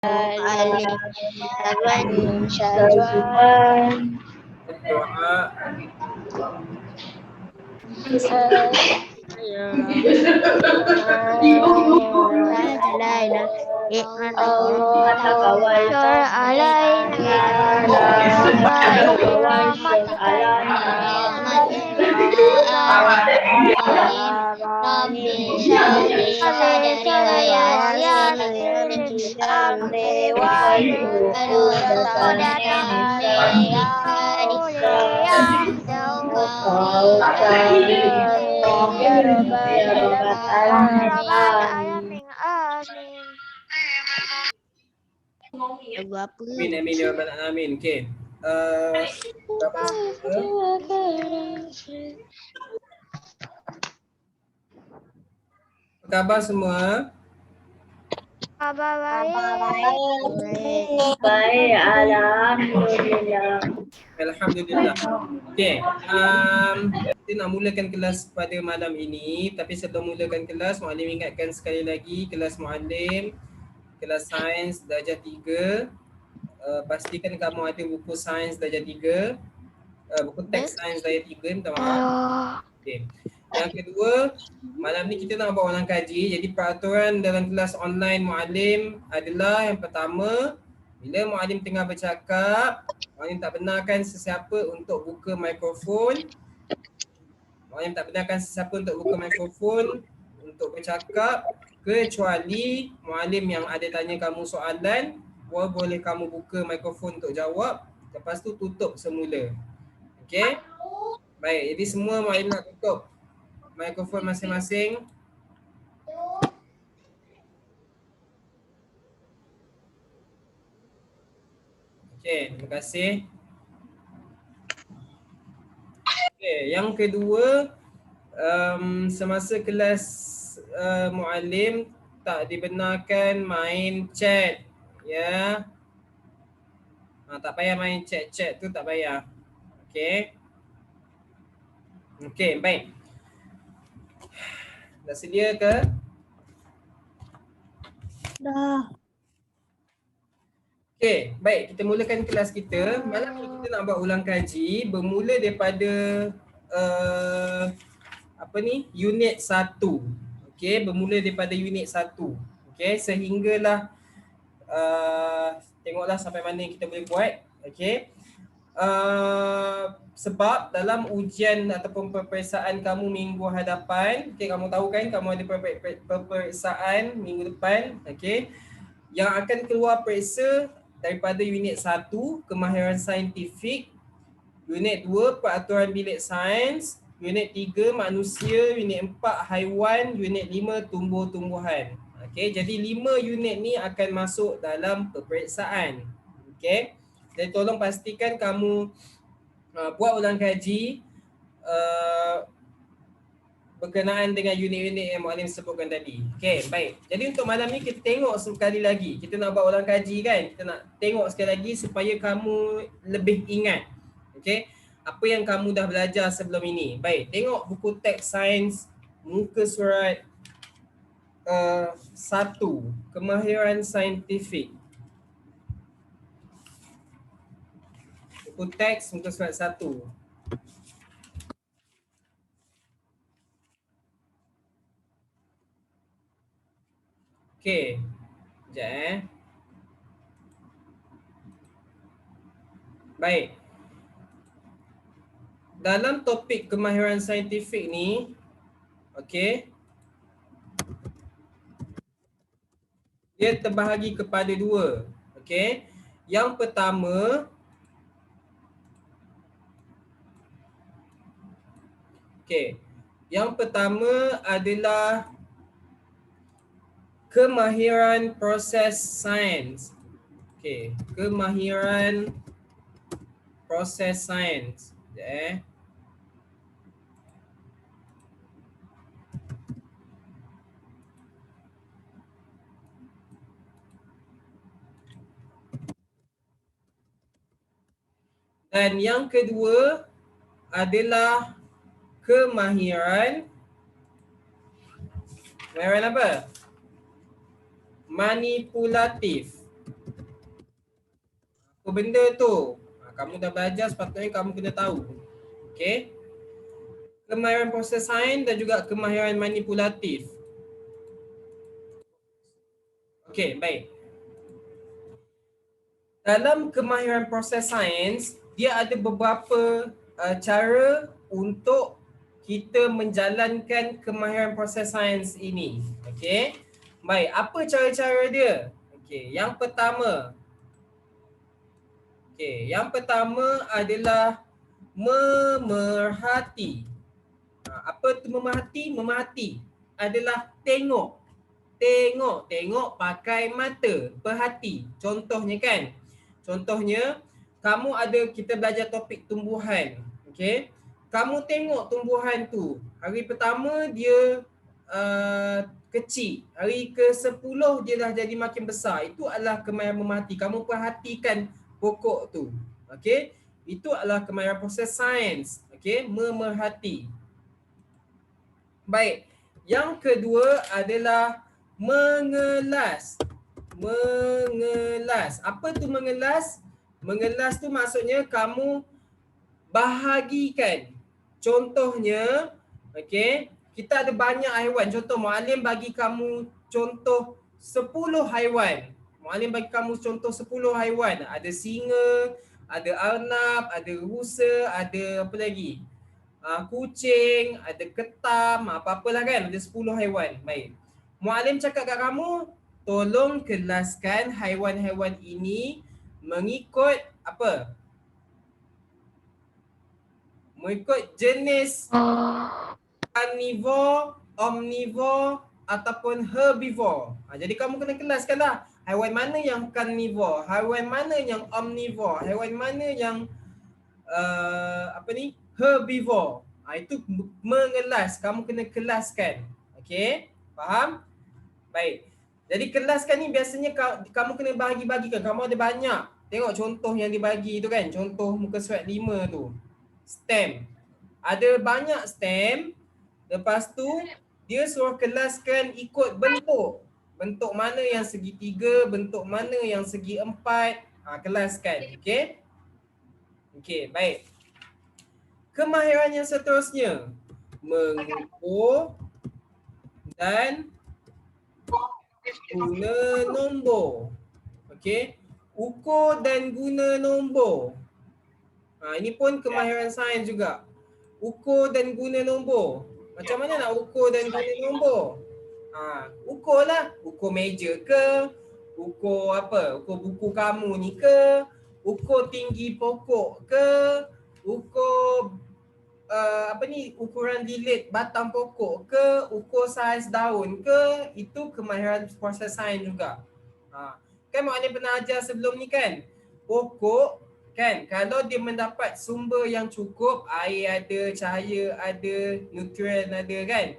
علي من Syazwan. Doa علينا Allah tawakkalna علينا tawakkal رب اشرح لي صدري ويسر لي أمري واحلل عقدة من لساني Ya Rabbal Alamin. Lagu apa? Amin amin ya rabbal alamin. Okey. Apa semua? Apa khabar semua? Baik, alhamdulillah. Alhamdulillah. Okey. Kita nak mulakan kelas pada malam ini, tapi sebelum mulakan kelas, Muallim ingatkan sekali lagi kelas Muallim kelas sains darjah 3. Pastikan kamu ada buku sains darjah 3. Buku teks sains darjah 3, minta maaf. Okey. Yang kedua, malam ni kita nak buat ulang kaji. Jadi peraturan dalam kelas online Muallim adalah yang pertama, bila Muallim tengah bercakap, Muallim tak benarkan sesiapa untuk buka mikrofon. Muallim tak benarkan sesiapa untuk buka mikrofon untuk bercakap, kecuali Muallim yang ada tanya kamu soalan, boleh kamu buka mikrofon untuk jawab. Lepas tu tutup semula. Okey? Baik, jadi semua Muallim nak tutup mikrofon masing-masing. Okey, terima kasih. Okey, yang kedua, semasa kelas Muallim tak dibenarkan main chat, ya. Tak payah main chat tu, tak payah. Okey. Okey, baik. Dah sedia ke? Dah. Okey, baik, kita mulakan kelas kita. Malam ni kita nak buat ulang kaji bermula daripada unit 1. Okey, bermula daripada unit 1. Okey, sehinggalah tengoklah sampai mana yang kita boleh buat. Okey. Sebab dalam ujian ataupun peperiksaan kamu minggu hadapan, okey, kamu tahu kan kamu ada peperiksaan minggu depan, okey. Yang akan keluar periksa daripada unit 1 kemahiran saintifik, unit 2 peraturan bilik sains, unit 3 manusia, unit 4 haiwan, unit 5 tumbuh-tumbuhan. Okey, jadi 5 unit ni akan masuk dalam peperiksaan. Okey. Jadi tolong pastikan kamu buat ulang kaji berkenaan dengan unit-unit yang Muallim sebutkan tadi. Okey, baik. Jadi untuk malam ni kita tengok sekali lagi. Kita nak buat ulang kaji kan? Kita nak tengok sekali lagi supaya kamu lebih ingat. Okey. Apa yang kamu dah belajar sebelum ini. Baik, tengok buku teks sains muka surat 1, kemahiran saintifik. Buku teks muka surat 1. Okey. Sekejap Baik. Dalam topik kemahiran saintifik ni, okey, dia terbahagi kepada 2. Okey. Yang pertama, yang pertama adalah kemahiran proses sains. Okey, kemahiran proses sains. Dan yang kedua adalah kemahiran apa? Manipulatif. apa benda tu. Kamu dah belajar, sepatutnya kamu kena tahu. Okey. Kemahiran proses sains dan juga kemahiran manipulatif. Okey, baik. Dalam kemahiran proses sains, dia ada beberapa cara untuk kita menjalankan kemahiran proses sains ini. Okey. Baik, apa cara-cara dia? Okey, yang pertama. Okey, yang pertama adalah memerhati. Apa tu memerhati? Memerhati adalah tengok. Tengok pakai mata, perhati. Contohnya kan. Contohnya, kamu ada, kita belajar topik tumbuhan. Okey. Kamu tengok tumbuhan tu. Hari pertama dia kecil. Hari ke-10 dia dah jadi makin besar. Itu adalah kemahiran memerhati. Kamu perhatikan pokok tu. Okey. Itu adalah kemahiran proses sains. Okey, memerhati. Baik. Yang kedua adalah mengelas. Mengelas. Apa tu mengelas? Mengelas tu maksudnya kamu bahagikan. Contohnya, okey, kita ada banyak haiwan. Contoh, Muallim bagi kamu contoh 10 haiwan. Muallim bagi kamu contoh 10 haiwan. Ada singa, ada arnab, ada rusa, ada apa lagi? Kucing, ada ketam, apa-apalah kan. Ada 10 haiwan. Baik. Muallim cakap kat kamu, tolong kelaskan haiwan-haiwan ini mengikut apa? Mengikut jenis carnivore, omnivore ataupun herbivore. Jadi kamu kena kelaskan lah. Haiwan mana yang carnivore, haiwan mana yang omnivore, haiwan mana yang herbivore. Itu mengelas, kamu kena kelaskan. Okey, faham? Baik. Jadi kelaskan ni biasanya kamu kena bahagi-bagikan. Kamu ada banyak. Tengok contoh yang dibagi tu kan. Contoh muka surat 5 tu. Stem. Ada banyak stem. Lepas tu dia suruh kelaskan ikut bentuk. Bentuk mana yang segitiga, bentuk mana yang segi empat. Kelaskan. Okey? Okey, baik. Kemahiran yang seterusnya. Mengukur dan guna nombor. Okey. Ukur dan guna nombor. Ini pun kemahiran sains juga. Ukur dan guna nombor. Macam mana nak ukur dan guna nombor? Ukur lah. Ukur meja ke? Ukur apa? Ukur buku kamu ni ke? Ukur tinggi pokok ke? Ukur ukuran lilit batang pokok ke? Ukur saiz daun ke? Itu kemahiran proses sains juga. Kan Muallim pernah ajar sebelum ni kan? Pokok kan, kalau dia mendapat sumber yang cukup, air ada, cahaya ada, nutrien ada kan,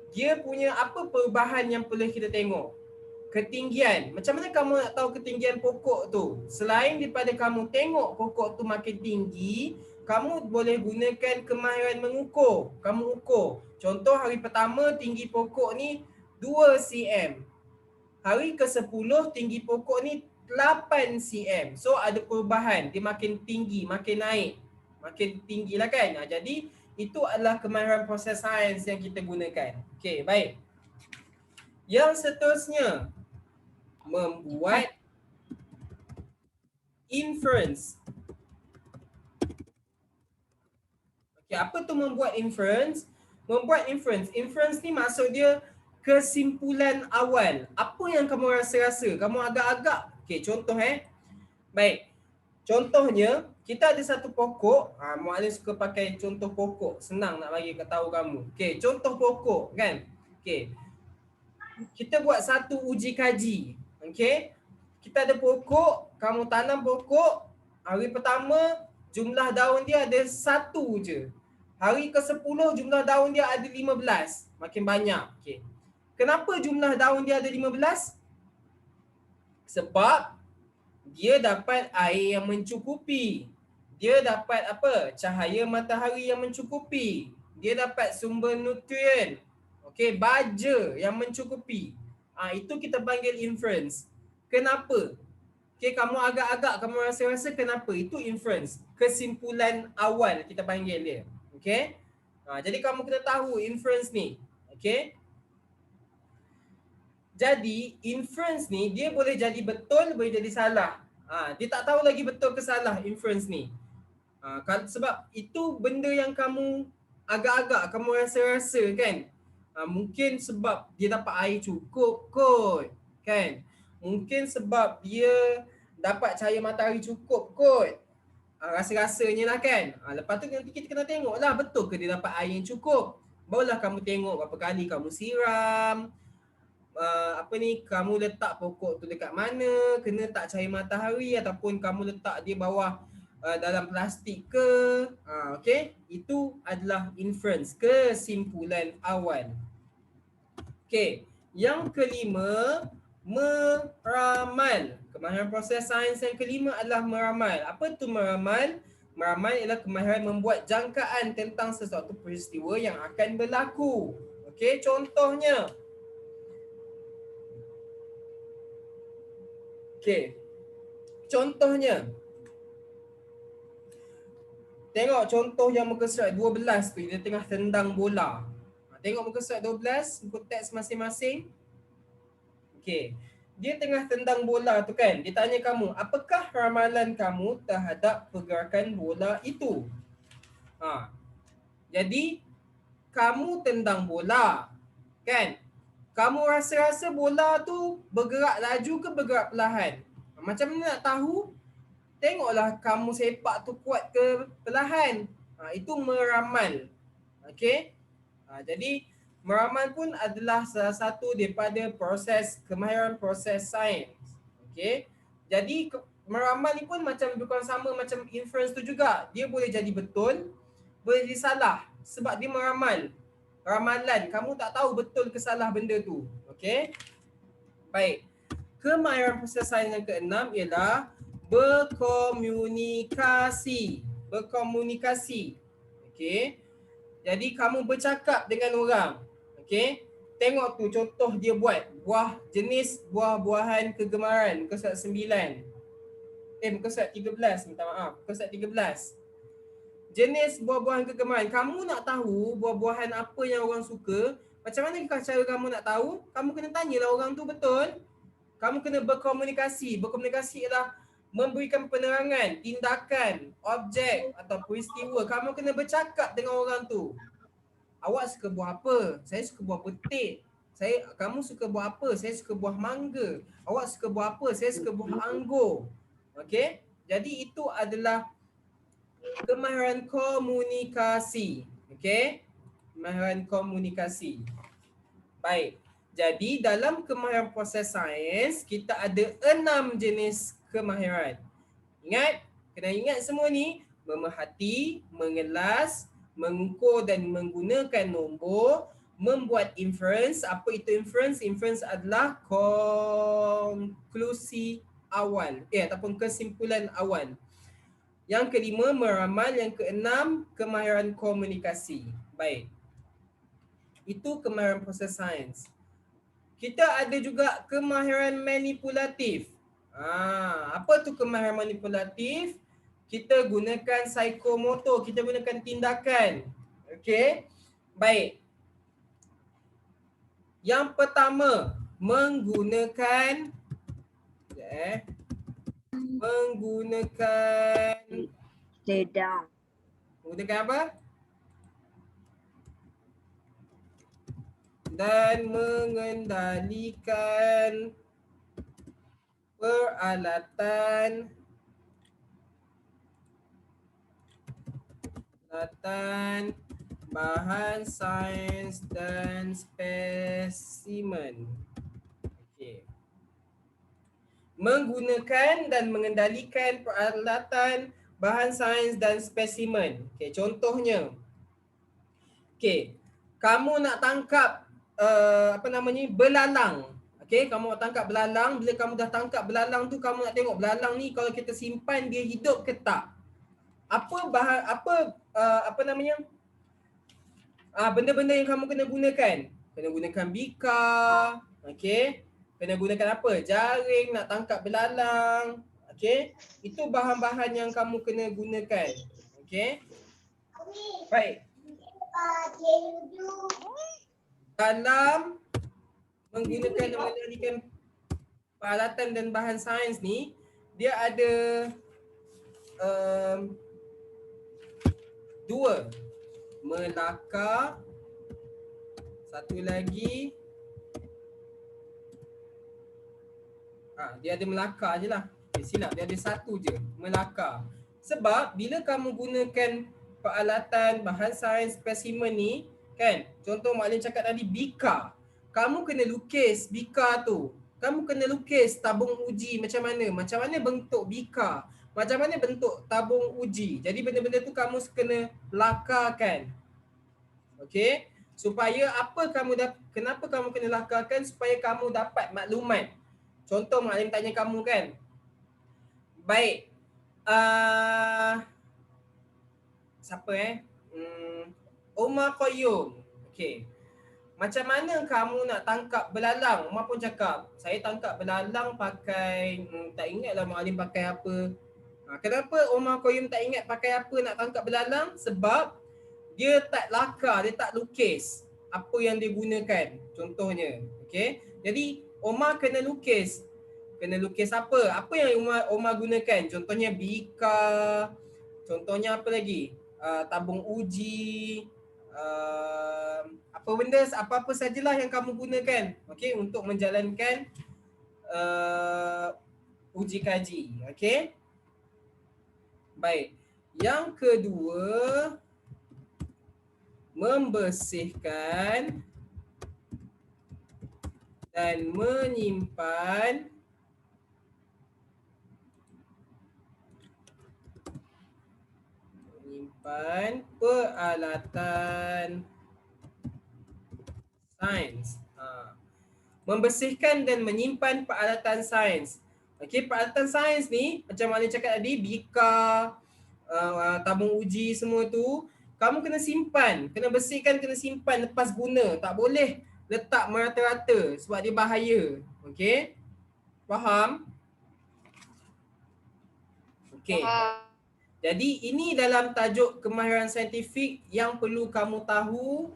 dia punya apa perubahan yang perlu kita tengok? Ketinggian. Macam mana kamu nak tahu ketinggian pokok tu? Selain daripada kamu tengok pokok tu makin tinggi, kamu boleh gunakan kemahiran mengukur. Kamu ukur. Contoh hari pertama tinggi pokok ni 2 cm. Hari ke-10 tinggi pokok ni 8 cm. So ada perubahan, dia makin tinggi, makin naik. Makin tinggi lah kan. Jadi itu adalah kemahiran proses sains yang kita gunakan. Okey, baik. Yang seterusnya, membuat inference. Okey, apa tu membuat inference? Membuat inference. Inference ni maksud dia kesimpulan awal. Apa yang kamu rasa-rasa? Kamu agak-agak. Okey, contoh Baik. Contohnya, kita ada satu pokok. Muallim suka pakai contoh pokok. Senang nak bagi tahu kamu. Okey, contoh pokok kan. Okey. Kita buat satu uji kaji. Okey. Kita ada pokok, kamu tanam pokok. Hari pertama, jumlah daun dia ada 1 je. Hari ke-10 jumlah daun dia ada 15. Makin banyak. Okey. Kenapa jumlah daun dia ada 15? Sebab dia dapat air yang mencukupi. Dia dapat apa? Cahaya matahari yang mencukupi. Dia dapat sumber nutrien. Okey, baja yang mencukupi. Itu kita panggil inference. Kenapa? Okay, kamu agak-agak, kamu rasa-rasa kenapa? Itu inference. Kesimpulan awal kita panggil dia. Okay. Jadi kamu kena tahu inference ni. Okay. Jadi inference ni dia boleh jadi betul, boleh jadi salah. Dia tak tahu lagi betul ke salah inference ni. Sebab itu benda yang kamu agak-agak kamu rasa-rasa kan. Mungkin sebab dia dapat air cukup kot. Kan? Mungkin sebab dia dapat cahaya matahari cukup kot. Rasa-rasanya lah kan. Lepas tu nanti kita kena tengok lah betul ke dia dapat air yang cukup. Barulah kamu tengok berapa kali kamu siram. Kamu letak pokok tu dekat mana, kena tak cahaya matahari ataupun kamu letak dia bawah dalam plastik ke. Okay, itu adalah inference, kesimpulan awal. Okay, yang kelima, meramal. Kemahiran proses sains yang kelima adalah meramal. Apa tu meramal? Meramal ialah kemahiran membuat jangkaan tentang sesuatu peristiwa yang akan berlaku. Okay, contohnya. Okay, contohnya. Tengok contoh yang muka surat 12 tu, dia tengah tendang bola. Tengok muka surat 12, buku teks masing-masing. Okey. Dia tengah tendang bola tu kan. Dia tanya kamu, apakah ramalan kamu terhadap pergerakan bola itu? Jadi, kamu tendang bola. Kan? Kamu rasa-rasa bola tu bergerak laju ke bergerak perlahan? Macam mana nak tahu? Tengoklah kamu sepak tu kuat ke perlahan. Itu meramal. Okey. Jadi meramal pun adalah salah satu daripada proses kemahiran proses sains. Okey. Jadi meramal ni pun macam bukan sama macam inference tu juga. Dia boleh jadi betul, boleh jadi salah sebab dia meramal. Ramalan, kamu tak tahu betul ke salah benda tu. Okey. Baik. Kemahiran proses sains yang keenam ialah berkomunikasi. Berkomunikasi. Okey. Jadi kamu bercakap dengan orang. Okey. Tengok tu contoh dia buat. Jenis buah-buahan kegemaran. Muka surat 9. Muka surat 13. Minta maaf. Muka surat 13. Jenis buah-buahan kegemaran. Kamu nak tahu buah-buahan apa yang orang suka. Macam mana cara kamu nak tahu? Kamu kena tanyalah orang tu betul. Kamu kena berkomunikasi. Berkomunikasi ialah memberikan penerangan, tindakan, objek atau peristiwa. Kamu kena bercakap dengan orang tu. Awak suka buah apa? Saya suka buah petik. Kamu suka buah apa? Saya suka buah mangga. Awak suka buah apa? Saya suka buah anggur. Okey? Jadi itu adalah kemahiran komunikasi. Okey? Kemahiran komunikasi. Baik. Jadi dalam kemahiran proses sains, kita ada 6 jenis kemahiran. Ingat? Kena ingat semua ni. Memerhati, mengelas, mengukur dan menggunakan nombor, membuat inference. Apa itu inference? Inference adalah konklusi awal. Ataupun kesimpulan awal. Yang kelima, meramal. Yang keenam, kemahiran komunikasi. Baik. Itu kemahiran proses sains. Kita ada juga kemahiran manipulatif. Apa tu kemahiran manipulatif? Kita gunakan psikomotor, kita gunakan tindakan. Okey. Baik. Yang pertama, menggunakan Stay down. Menggunakan apa? Dan mengendalikan peralatan bahan sains dan spesimen. Okey. Menggunakan dan mengendalikan peralatan bahan sains dan spesimen. Okey, contohnya. Okey, kamu nak tangkap belalang. Okey, kamu nak tangkap belalang. Bila kamu dah tangkap belalang tu, kamu nak tengok belalang ni kalau kita simpan dia hidup ke tak. Benda-benda yang kamu kena gunakan. Kena gunakan bika, okey. Kena gunakan apa? Jaring, nak tangkap belalang. Okey. Itu bahan-bahan yang kamu kena gunakan. Okey. Baik. Dalam menggunakan dan menjadikan peralatan dan bahan sains ni, dia ada dua. Melakar. Satu lagi. Dia ada melakar je lah. Silap, dia ada satu je. Melakar. Sebab bila kamu gunakan peralatan, bahan sains, spesimen ni, kan? Contoh Mak Lin cakap tadi, bika. Kamu kena lukis bika tu. Kamu kena lukis tabung uji macam mana. Macam mana bentuk bika. Macam mana bentuk tabung uji. Jadi benda-benda tu kamu kena lakarkan. Okey? Supaya apa kenapa kamu kena lakarkan? Supaya kamu dapat maklumat. Contoh Mak Lim tanya kamu kan. Baik. Siapa Omar Qayyum. Okey. Macam mana kamu nak tangkap belalang? Omar pun cakap, saya tangkap belalang pakai, tak ingatlah Mak Lim pakai apa. Kenapa Omar Qayyum tak ingat pakai apa nak tangkap belalang? Sebab dia tak lakar, dia tak lukis apa yang dia gunakan. Contohnya. Okey. Jadi Omar kena lukis. Kena lukis apa? Apa yang Omar gunakan? Contohnya bika. Contohnya apa lagi? Tabung uji. Apa-apa sajalah yang kamu gunakan, okey, untuk menjalankan uji kaji. Okey. Baik. Yang kedua, membersihkan dan menyimpan peralatan sains. Membersihkan dan menyimpan peralatan sains. Okey, peralatan sains ni macam mana cakap tadi, bika, tabung uji semua tu, kamu kena simpan, kena bersihkan, kena simpan lepas guna. Tak boleh letak merata-rata sebab dia bahaya. Okey? Faham? Okey. Jadi ini dalam tajuk kemahiran saintifik yang perlu kamu tahu,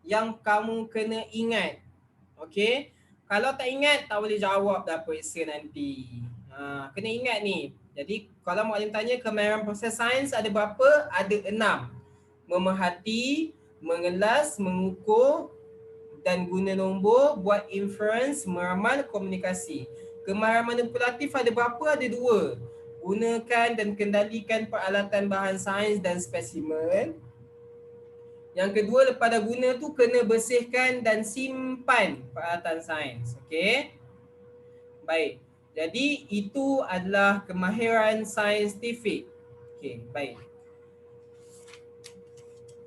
yang kamu kena ingat. Okey? Kalau tak ingat, tak boleh jawab dah periksa nanti. Kena ingat ni. Jadi kalau Mak Lim tanya kemahiran proses sains ada berapa? Ada 6. Memerhati, mengelas, mengukur dan guna nombor, buat inference, meramal, komunikasi. Kemahiran manipulatif ada berapa? Ada 2. Gunakan dan kendalikan peralatan bahan sains dan spesimen. Yang kedua, lepas dah guna tu kena bersihkan dan simpan peralatan sains. Okey. Baik. Jadi itu adalah kemahiran saintifik. Okey, baik.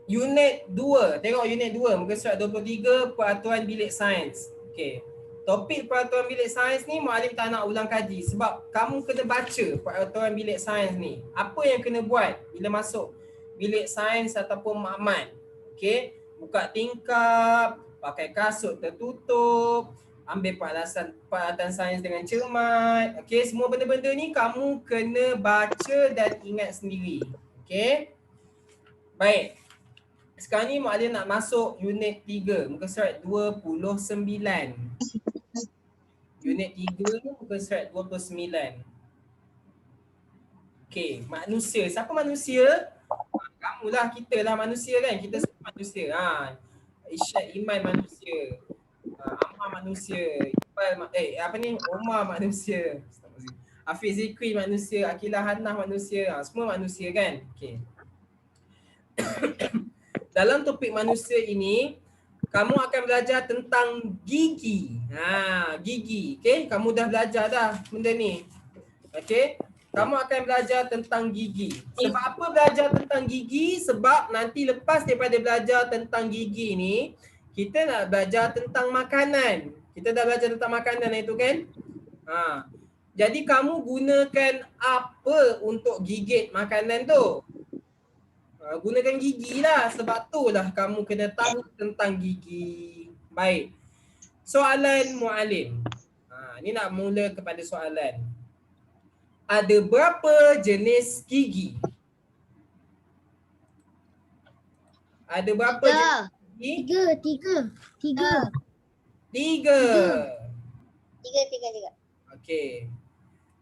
Unit 2. Tengok unit 2 muka surat 23, peraturan bilik sains. Okey. Topik peraturan bilik sains ni Mak Lim tak nak ulang kaji sebab kamu kena baca peraturan bilik sains ni. Apa yang kena buat bila masuk bilik sains ataupun makmat. Okey, buka tingkap, pakai kasut tertutup, ambil peralatan sains dengan cermat. Okey, semua benda-benda ni kamu kena baca dan ingat sendiri. Okey. Baik. Sekarang ni Mak Lim nak masuk unit 3, muka surat 29. Unit 3 muka surat 29. Okey, manusia. Siapa manusia? Kamulah, kita lah manusia kan? Kita semua manusia. Isyad Iman manusia. Ammar manusia. Omar manusia. Hafiz Zikri manusia. Akilah Hannah manusia. Semua manusia kan? Okey. Dalam topik manusia ini, kamu akan belajar tentang gigi. Gigi. Okey, kamu dah belajar dah benda ni. Okey, kamu akan belajar tentang gigi. Sebab apa belajar tentang gigi? Sebab nanti lepas daripada belajar tentang gigi ni, kita nak belajar tentang makanan. Kita dah belajar tentang makanan itu kan? Jadi kamu gunakan apa untuk gigit makanan tu? Gunakan gigi lah, sebab tu lah kamu kena tahu tentang gigi. Baik. Soalan Muallim. Ni nak mula kepada soalan. Ada berapa jenis gigi? Ada berapa jenis gigi? Tiga. Tiga. Tiga. Okey.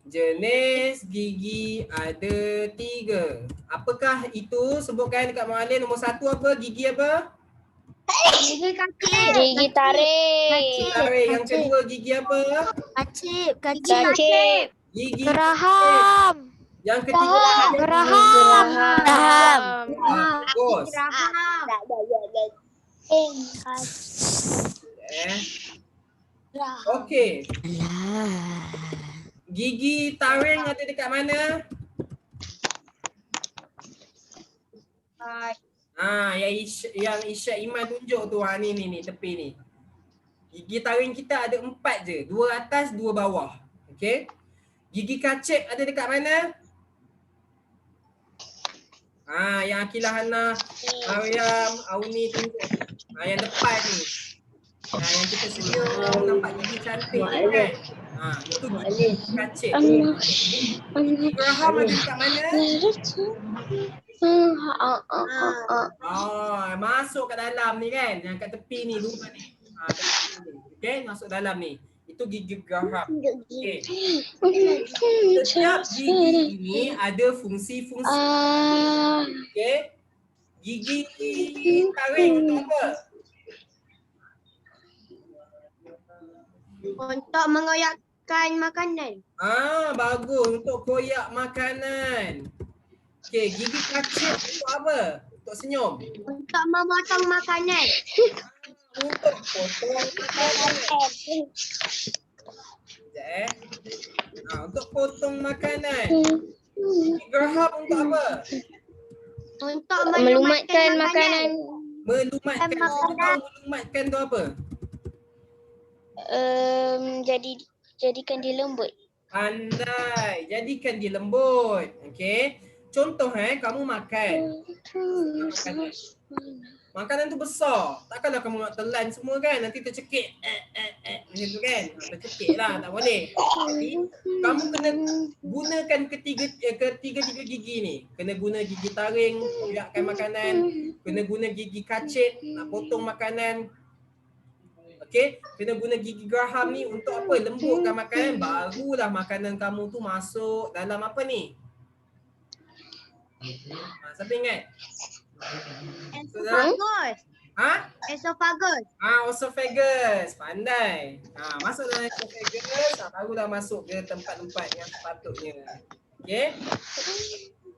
Jenis gigi ada 3. Apakah itu? Sebutkan dekat Muallim. Nombor 1 apa? Gigi apa? Gigi kacip. Gigi tarik. Gigi tarik. Yang kedua gigi apa? Kacip. Gigi Geraham. yang ketiga Geraham. bagus. Okey. Gigi taring ada dekat mana? Yang Isyak Iman tunjuk tu. Ni tepi ni. Gigi taring kita ada 4 je. 2 atas, 2 bawah. Okey. Gigi kacip ada dekat mana? Yang Akilah, Hana, Mariam, Auni tunjuk. Yang depan ni. Yang kita sedia nampak gigi cantik ni kan. Itu gigi kacip. Gigi geraham ada dekat mana? Masuk kat dalam ni kan. Yang kat tepi ni, lubang ni. Okey, masuk dalam ni. Itu gigi geraham. Okey. Setiap gigi ini ada fungsi-fungsi. Okey. Gigi taring untuk apa? Untuk mengoyakkan makanan. Bagus. Untuk koyak makanan. Okey, gigi kacip untuk apa? Untuk senyum. Untuk memotong makanan. Untuk potong makanan. Sekejap untuk potong makanan. Gigi geraham untuk apa? Untuk Melumatkan makanan. Melumatkan. Melumatkan tu apa? Jadikan dia lembut. Pandai. Jadikan dia lembut. Okey. Contoh kamu makan. Makanan tu besar. Takkanlah kamu nak telan semua kan. Nanti tercekik. Macam tu kan. Tercekik lah. Tak boleh. Jadi kamu kena gunakan ketiga gigi ni. Kena guna gigi taring. Koyakkan makanan. Kena guna gigi kacip. Nak potong makanan. Okey. Kena guna gigi geraham ni untuk apa? Lembutkan makanan. Barulah makanan kamu tu masuk dalam apa ni? Siapa ingat? Esophagus. Esophagus. Esophagus. Pandai. Masuk dalam esophagus, barulah masuk ke tempat-tempat yang sepatutnya. Okey.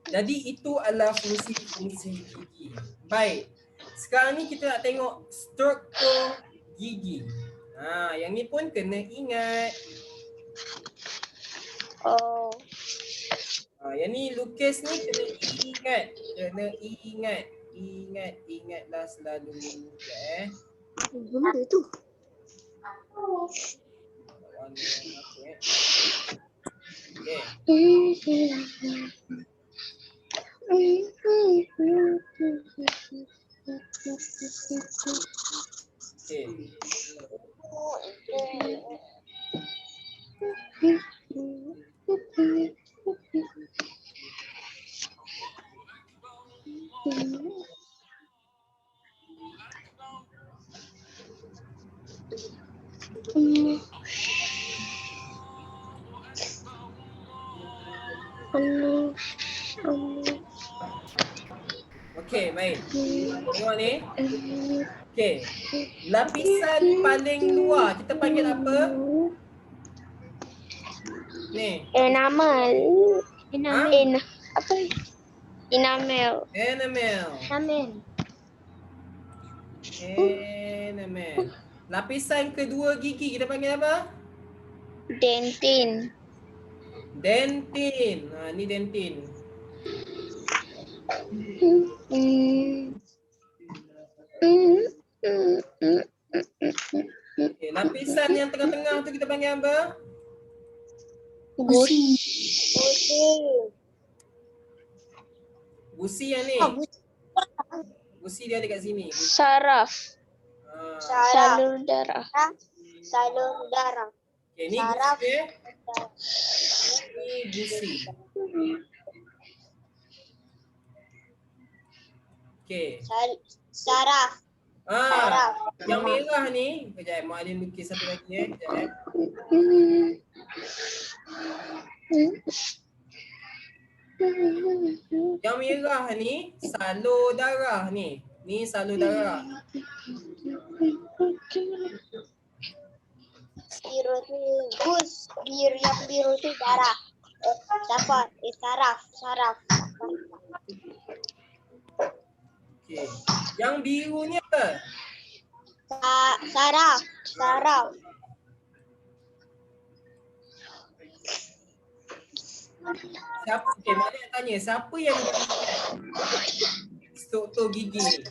Jadi itu adalah fungsi-fungsi gigi. Baik. Sekarang ni kita nak tengok struktur gigi. Yang ni pun kena ingat. Yang ni lukis ni kena ingat. Ingatlah selalu. Benda tu. Okey, baik. Tengok ni. Okey. Lapisan paling luar kita panggil apa? Ni. Enamel. Enamel. Lapisan kedua gigi kita panggil apa? Dentin. Ni dentin. Okay, lapisan yang tengah-tengah tu kita panggil apa? Gusi. Gusi yang ni. Gusi dia ada kat sini. Saraf. Salur darah. Salur darah. Okay, ni Saraf. gusi. Ni gusi. Okay. Saraf. Ah, yang merah ni, kejap Mak Alim lukis satu lagi kejap Yang merah ni salur darah ni. Ni salur darah. Biru tu gus. Yang biru tu darah. Saraf. Okay. Yang biru ni apa? Saraf. Siapa? Okay, Mak Alim nak tanya. Siapa yang struktur gigi ni?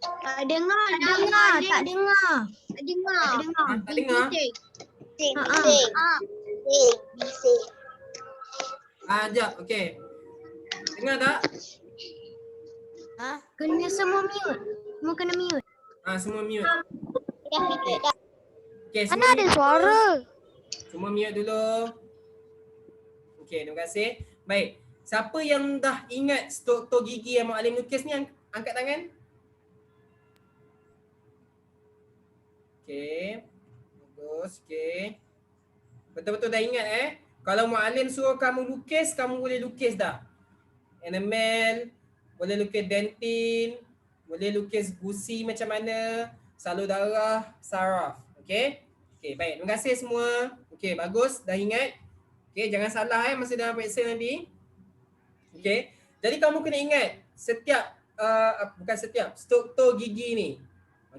Tak dengar. Tak dengar. Tak dengar? Bising. Sekejap. Okay. Dengar tak? Kena semua mute. Semua kena mute. Semua mute. Dah mute dah. Okay, Mana ada suara? Semua mute dulu. Okay, terima kasih. Baik. Siapa yang dah ingat struktur gigi yang Mak Alim lukis ni, angkat tangan. Okay. Bagus. Okay. Betul-betul dah ingat Kalau Mak Alim suruh kamu lukis, kamu boleh lukis dah. Enamel, boleh lukis dentin, boleh lukis gusi macam mana, salur darah, saraf. Okay? Okay, baik. Terima kasih semua. Okay, bagus. Dah ingat. Okay, jangan salah masa dalam periksa nanti. Okay. Jadi kamu kena ingat bukan setiap, struktur gigi ni.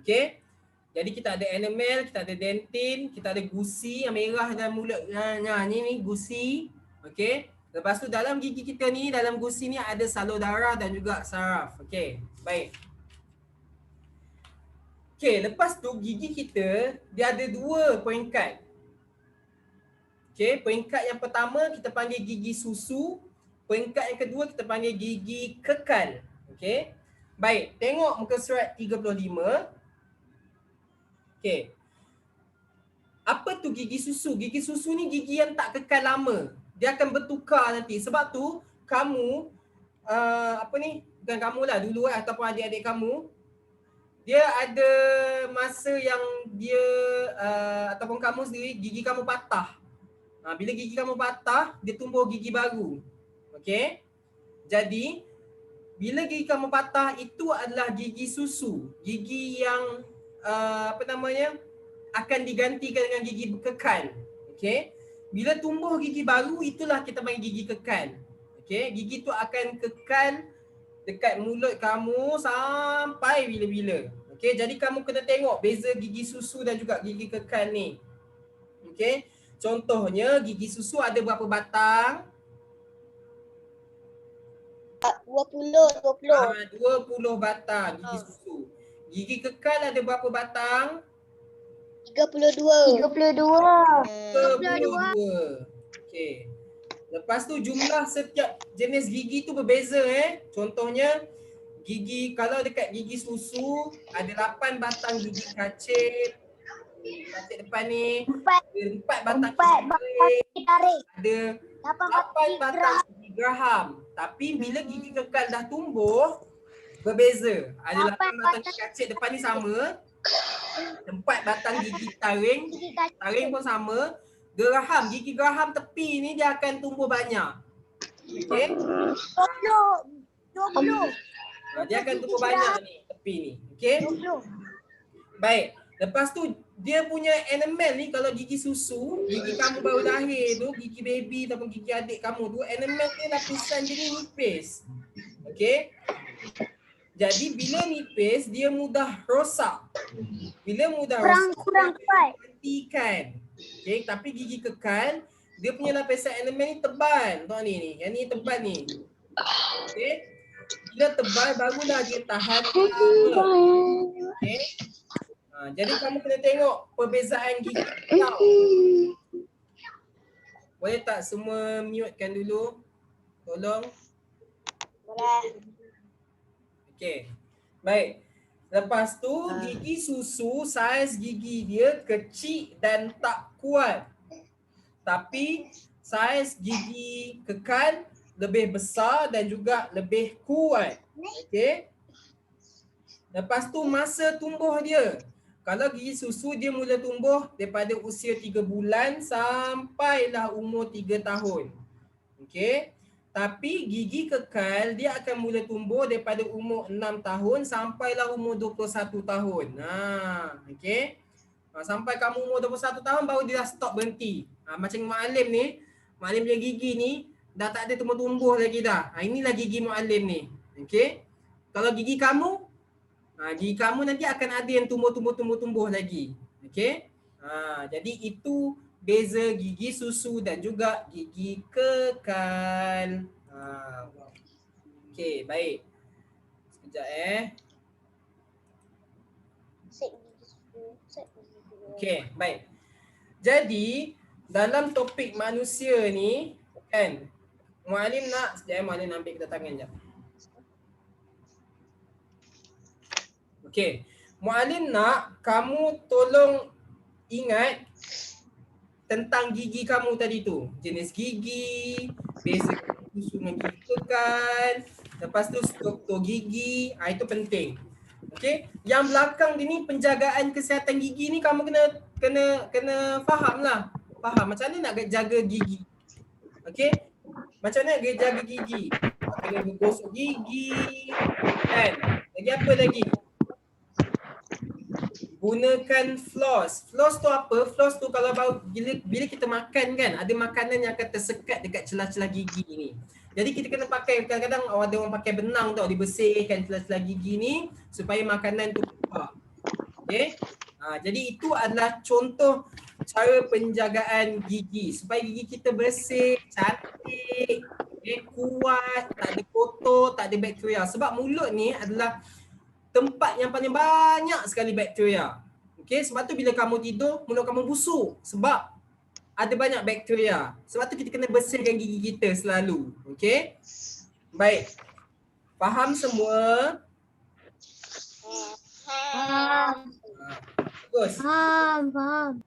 Okay. Jadi kita ada enamel, kita ada dentin, kita ada gusi yang merah dalam mulut. Ni gusi. Okay. Lepas tu dalam gigi kita ni, dalam gusi ni ada salur darah dan juga saraf. Okay. Baik. Okay, lepas tu gigi kita, dia ada 2 peringkat. Okay, peringkat yang pertama kita panggil gigi susu. Peringkat yang kedua kita panggil gigi kekal. Okay. Baik, tengok muka surat 35. Okay. Apa tu gigi susu? Gigi susu ni gigi yang tak kekal lama. Dia akan bertukar nanti. Sebab tu kamu, bukan kamu lah dulu ataupun adik-adik kamu, dia ada masa yang dia ataupun kamu sendiri gigi kamu patah. Bila gigi kamu patah, dia tumbuh gigi baru. Okey. Jadi bila gigi kamu patah, itu adalah gigi susu. Gigi yang akan digantikan dengan gigi kekal. Okey. Bila tumbuh gigi baru, itulah kita panggil gigi kekal. Okey, gigi tu akan kekal dekat mulut kamu sampai bila-bila. Okey, jadi kamu kena tengok beza gigi susu dan juga gigi kekal ni. Okey. Contohnya gigi susu ada berapa batang? 20. 20 batang gigi susu. Gigi kekal ada berapa batang? 32. 32. Okey. Lepas tu jumlah setiap jenis gigi tu berbeza Contohnya kalau dekat gigi susu ada 8 batang gigi kacip. Kacip depan ni. 4 batang gigi tarik. Ada 8 batang gigi geraham. Tapi bila gigi kekal dah tumbuh, berbeza. Ada 8 batang gigi kacip depan ni sama. 4 batang gigi taring pun sama. Gigi geraham tepi ni dia akan tumbuh banyak. Okey? 20. Dia akan tumbuh banyak ni tepi ni. Okey? 20. Baik. Lepas tu dia punya enamel ni, kalau gigi susu, gigi kamu baru lahir tu, gigi baby ataupun gigi adik kamu tu, enamel ni lapisan dia ni nipis. Okey? Jadi bila nipis, dia mudah rosak. Bila mudah rosak, Kurang kuat. matikan. Okey, tapi gigi kekal, dia punya lapisan enamel ni tebal. Tengok ni. Yang ni tebal ni. Okey? Bila tebal, barulah dia tahan lama. Okey? Jadi kamu kena tengok perbezaan gigi kau. Boleh tak semua mutekan dulu? Tolong. Boleh. Okey. Baik. Lepas tu gigi susu, saiz gigi dia kecil dan tak kuat. Tapi saiz gigi kekal lebih besar dan juga lebih kuat. Okey. Lepas tu masa tumbuh dia. Kalau gigi susu dia mula tumbuh daripada usia 3 bulan sampailah umur 3 tahun. Okey. Tapi gigi kekal dia akan mula tumbuh daripada umur 6 tahun sampailah umur 21 tahun. Okey. Sampai kamu umur 21 tahun baru dia dah stop berhenti. Macam Muallim ni, Muallim punya gigi ni dah tak ada tumbuh-tumbuh lagi dah. Inilah gigi Muallim ni. Okey. Kalau gigi kamu nanti akan ada yang tumbuh lagi. Okey. Jadi itu beza gigi susu dan juga gigi kekal. Okey, baik. Sekejap Okey, baik. Jadi dalam topik manusia ni kan, Muallim nak sekejap Muallim ambil kedatangan jap. Okey. Muallim nak kamu tolong ingat tentang gigi kamu tadi tu. Jenis gigi, beza susu dengan gigi kekal, lepas tu struktur gigi, itu penting. Okey, yang belakang ni penjagaan kesihatan gigi ni kamu kena faham lah. Faham macam mana nak jaga gigi. Okey? Macam mana nak jaga gigi? Kena gosok gigi kan. Lagi apa lagi? Gunakan floss. Floss tu apa? Floss tu kalau bila kita makan kan, ada makanan yang akan tersekat dekat celah-celah gigi ni. Jadi kita kena pakai, kadang-kadang ada orang pakai benang tau, dibersihkan celah-celah gigi ni supaya makanan tu keluar. Okey? Jadi itu adalah contoh cara penjagaan gigi supaya gigi kita bersih, cantik, kuat, tak ada kotor, tak ada bakteria. Sebab mulut ni adalah tempat yang paling banyak sekali bakteria. Okey, sebab tu bila kamu tidur, mulut kamu busuk sebab ada banyak bakteria. Sebab tu kita kena bersihkan gigi kita selalu. Okey? Baik. Faham semua? Bagus. Faham.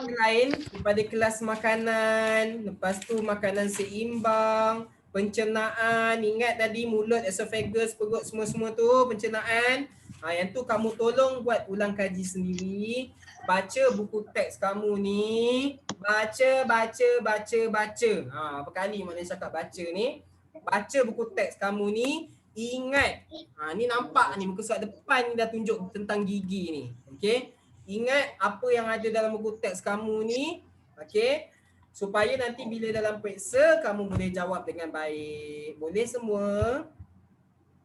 Lain daripada kelas makanan, lepas tu makanan seimbang, pencernaan, ingat tadi mulut, esophagus, perut semua-semua tu pencernaan. Yang tu kamu tolong buat ulang kaji sendiri. Baca buku teks kamu ni. Baca. Berapa kali maknanya cakap baca ni. Baca buku teks kamu ni. Ingat. Ni nampak ni muka surat depan ni dah tunjuk tentang gigi ni. Okey. Ingat apa yang ada dalam buku teks kamu ni. Okey. Supaya nanti bila dalam periksa kamu boleh jawab dengan baik. Boleh semua?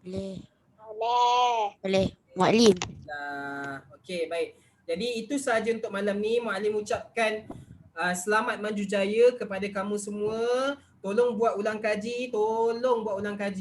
Boleh. Muallim. Okey, baik. Jadi itu sahaja untuk malam ni. Muallim ucapkan selamat maju jaya kepada kamu semua. Tolong buat ulang kaji.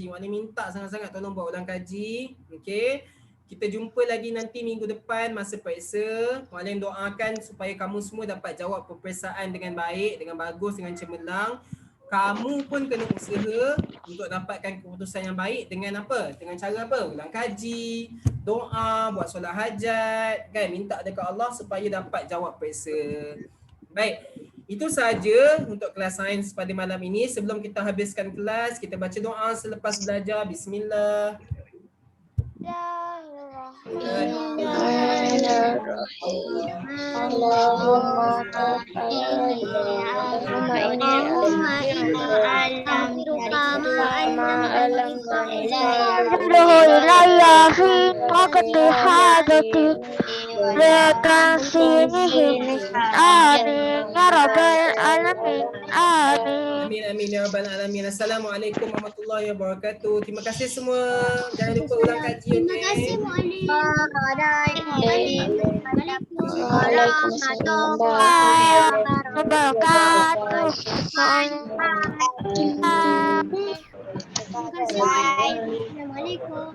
Muallim minta sangat-sangat tolong buat ulang kaji. Okey. Kita jumpa lagi nanti minggu depan masa periksa. Muallim doakan supaya kamu semua dapat jawab peperiksaan dengan baik, dengan bagus, dengan cemerlang. Kamu pun kena usaha untuk dapatkan keputusan yang baik dengan apa? Dengan cara apa? Ulang kaji, doa, buat solat hajat, kan? Minta dekat Allah supaya dapat jawab periksa. Baik, itu sahaja untuk kelas sains pada malam ini. Sebelum kita habiskan kelas, kita baca doa selepas belajar. Bismillah. Amin ya rabbal alamin. Assalamualaikum warahmatullahi wabarakatuh. Terima kasih semua. Jangan lupa ulang kaji. Terima kasih Muallim. Assalamualaikum.